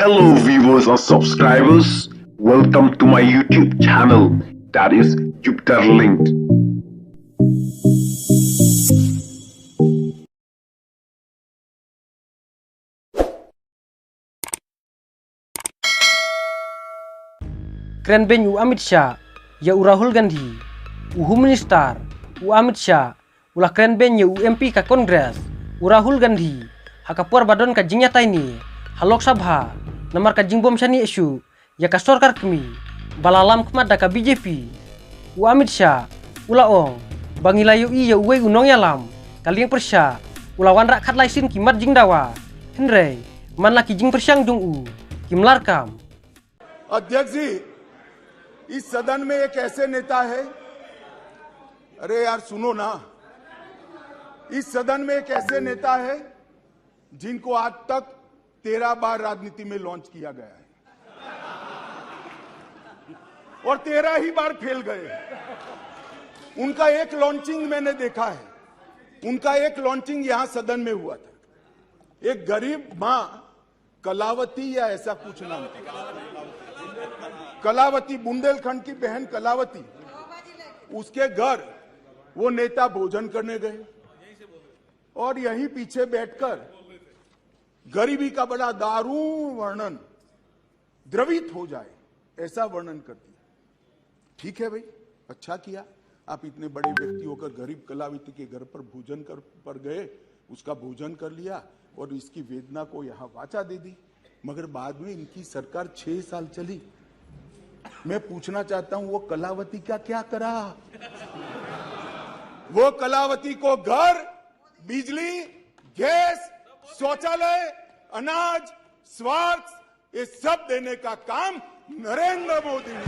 Hello viewers and subscribers, welcome to my YouTube channel, that is Jupiter Linked. Keren Ben u Amit Shah, ya u Rahul Gandhi, u Home Minister, u Amit Shah, ulah keren Ben ya u MP ka Kongres, u Rahul Gandhi, hakapuar badon ka jingnya taini, halok sabha, namar ka jingbom shani isu, ya ka sorkar kami, balalam kemada ka BJP, u Amit Shah, ulah ong, bangilayu i ya uwe unong yalam, kaliang persya, ulah wanrak kat laisin kimat jingdawa, henrei, man laki jing persyang dung u, kimlarkam. अध्यक्ष जी, इस सदन में एक ऐसे नेता है, अरे यार सुनो ना, इस सदन में एक ऐसे नेता है जिनको आज तक 13 बार राजनीति में लॉन्च किया गया है और 13 ही बार फेल गए। उनका एक लॉन्चिंग मैंने देखा है, उनका एक लॉन्चिंग यहां सदन में हुआ था। एक गरीब मां कलावती या ऐसा कुछ नाम था, कलावती, बुंदेलखंड की बहन कलावती, उसके घर वो नेता भोजन करने गए और यहीं पीछे बैठकर गरीबी का बड़ा दारुण वर्णन, द्रवित हो जाए ऐसा वर्णन करती है। ठीक है भाई, अच्छा किया, आप इतने बड़े व्यक्ति होकर गरीब कलावती के घर पर भोजन पर गए, उसका भोजन कर लिया और इसकी वेदना को यहां वाचा दे दी। मगर बाद में इनकी सरकार 6 साल चली। मैं पूछना चाहता हूं, वो कलावती का क्या करा? वो कलावती को घर, बिजली, गैस, शौचालय, अनाज, स्वास्थ्य, ये सब देने का काम नरेंद्र मोदी ने।